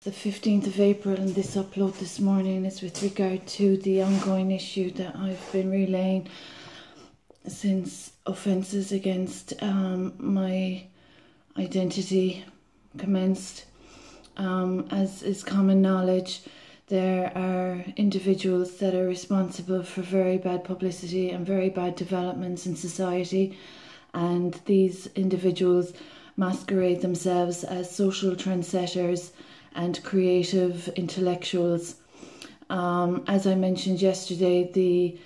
the 15th of April, and this upload this morning is with regard to the ongoing issue that I've been relaying since offences against my identity commenced. As is common knowledge, there are individuals that are responsible for very bad publicity and very bad developments in society, and these individuals masquerade themselves as social trendsetters and creative intellectuals. As I mentioned yesterday, the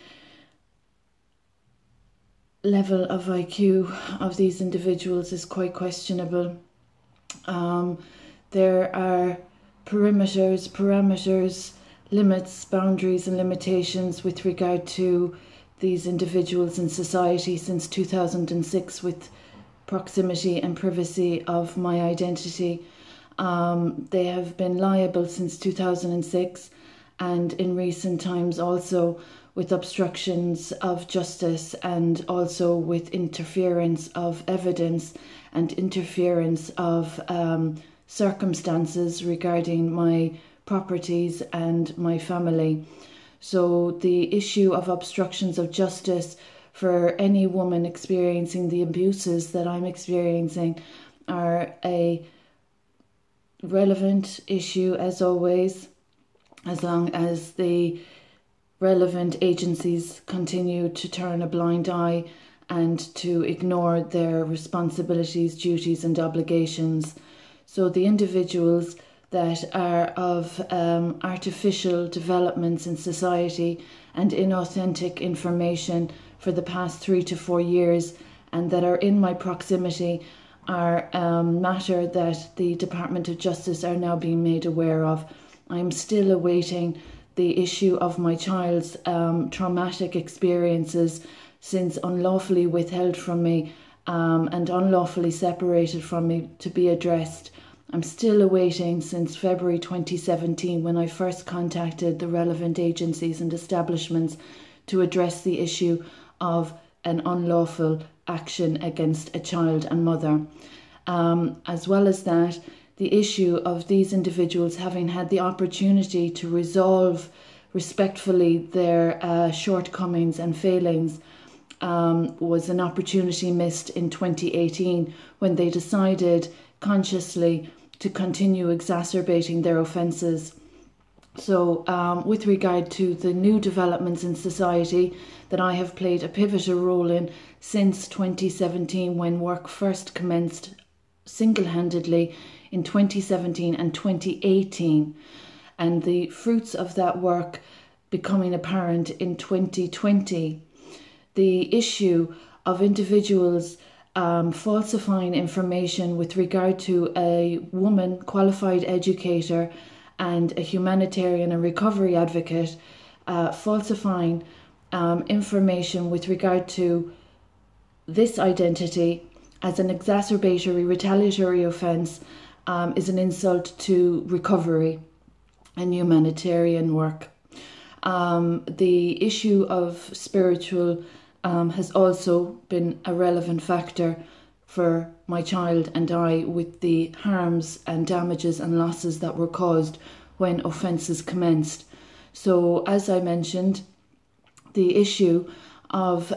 level of IQ of these individuals is quite questionable. There are parameters, limits, boundaries and limitations with regard to these individuals in society since 2006 with proximity and privacy of my identity. They have been liable since 2006, and in recent times also with obstructions of justice and also with interference of evidence and interference of circumstances regarding my properties and my family. So the issue of obstructions of justice for any woman experiencing the abuses that I'm experiencing are a relevant issue as always, as long as the relevant agencies continue to turn a blind eye and to ignore their responsibilities, duties and obligations. So the individuals that are of artificial developments in society and inauthentic information for the past 3 to 4 years and that are in my proximity are a matter that the Department of Justice are now being made aware of. I'm still awaiting the issue of my child's traumatic experiences since unlawfully withheld from me and unlawfully separated from me to be addressed. I'm still awaiting since February 2017 when I first contacted the relevant agencies and establishments to address the issue of an unlawful action against a child and mother. As well as that, the issue of these individuals having had the opportunity to resolve respectfully their shortcomings and failings was an opportunity missed in 2018 when they decided consciously to continue exacerbating their offences. So with regard to the new developments in society that I have played a pivotal role in since 2017 when work first commenced single-handedly in 2017 and 2018, and the fruits of that work becoming apparent in 2020, the issue of individuals falsifying information with regard to a woman, qualified educator and a humanitarian and recovery advocate, falsifying information with regard to this identity as an exacerbatory retaliatory offence is an insult to recovery and humanitarian work. The issue of spiritual has also been a relevant factor for my child and I with the harms and damages and losses that were caused when offences commenced. So as I mentioned, the issue of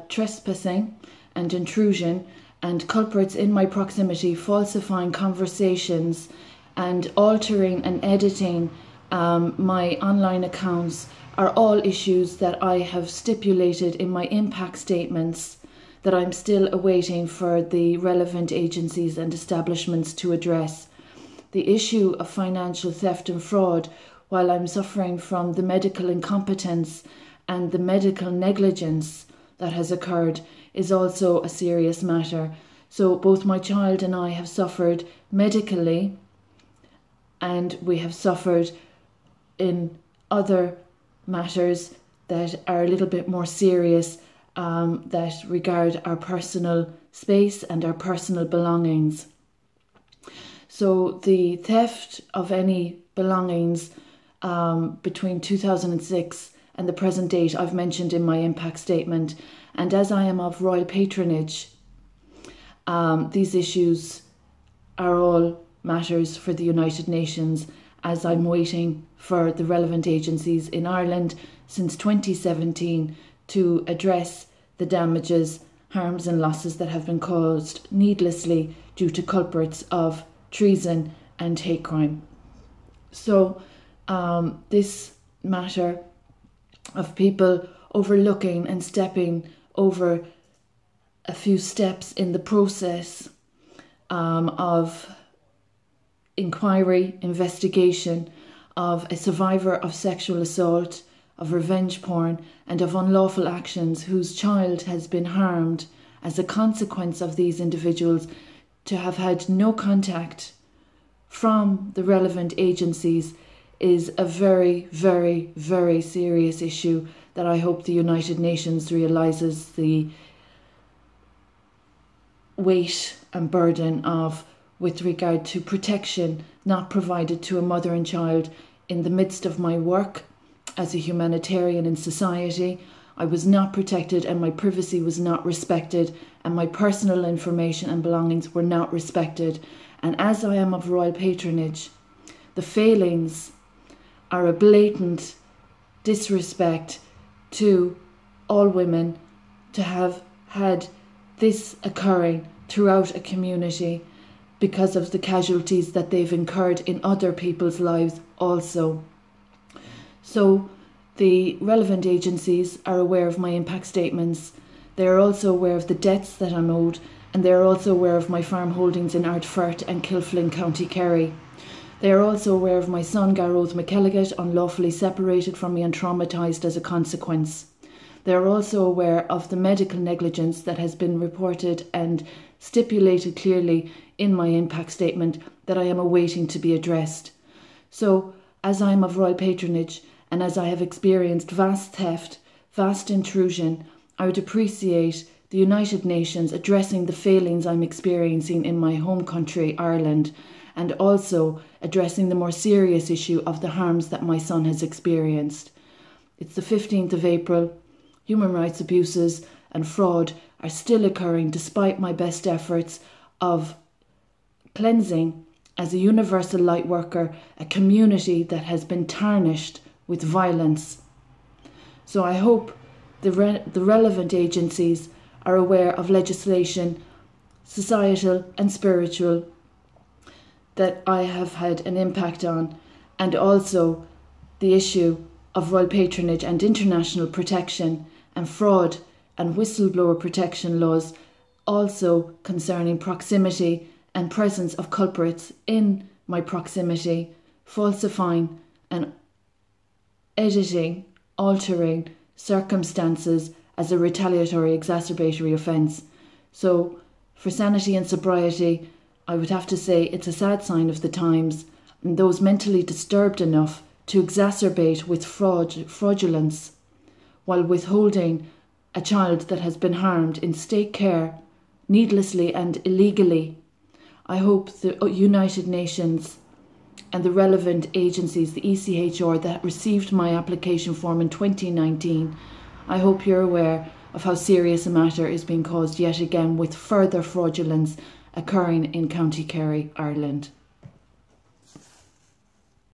trespassing and intrusion and culprits in my proximity falsifying conversations and altering and editing my online accounts are all issues that I have stipulated in my impact statements that I'm still awaiting for the relevant agencies and establishments to address. The issue of financial theft and fraud, while I'm suffering from the medical incompetence and the medical negligence that has occurred, is also a serious matter. So both my child and I have suffered medically, and we have suffered in other matters that are a little bit more serious, that regard our personal space and our personal belongings. So the theft of any belongings between 2006 and the present date I've mentioned in my impact statement, and as I am of royal patronage, these issues are all matters for the United Nations as I'm waiting for the relevant agencies in Ireland since 2017 to address the damages, harms and losses that have been caused needlessly due to culprits of treason and hate crime. So this matter of people overlooking and stepping over a few steps in the process of inquiry, investigation of a survivor of sexual assault, of revenge porn, and of unlawful actions whose child has been harmed as a consequence of these individuals, to have had no contact from the relevant agencies is a very, very, very serious issue that I hope the United Nations realises the weight and burden of, with regard to protection not provided to a mother and child in the midst of my work as a humanitarian in society. I was not protected and my privacy was not respected, and my personal information and belongings were not respected. And as I am of royal patronage, the failings are a blatant disrespect to all women to have had this occurring throughout a community because of the casualties that they've incurred in other people's lives also. So the relevant agencies are aware of my impact statements. They are also aware of the debts that I'm owed, and they are also aware of my farm holdings in Ardfert and Kilflin, County Kerry. They are also aware of my son Gareth McElligott, unlawfully separated from me and traumatised as a consequence. They are also aware of the medical negligence that has been reported and stipulated clearly in my impact statement that I am awaiting to be addressed. So, as I am of royal patronage and as I have experienced vast theft, vast intrusion, I would appreciate the United Nations addressing the failings I'm experiencing in my home country, Ireland, and also addressing the more serious issue of the harms that my son has experienced. It's the 15th of April. Human rights abuses and fraud are still occurring despite my best efforts of cleansing, as a universal light worker, a community that has been tarnished with violence. So I hope the relevant agencies are aware of legislation, societal and spiritual, that I have had an impact on, and also the issue of royal patronage and international protection and fraud and whistleblower protection laws, also concerning proximity and presence of culprits in my proximity, falsifying and editing, altering circumstances as a retaliatory exacerbatory offence. So for sanity and sobriety, I would have to say it's a sad sign of the times, and those mentally disturbed enough to exacerbate with fraudulence while withholding a child that has been harmed in state care, needlessly and illegally. I hope the United Nations and the relevant agencies, the ECHR, that received my application form in 2019, I hope you're aware of how serious a matter is being caused yet again with further fraudulence occurring in County Kerry, Ireland.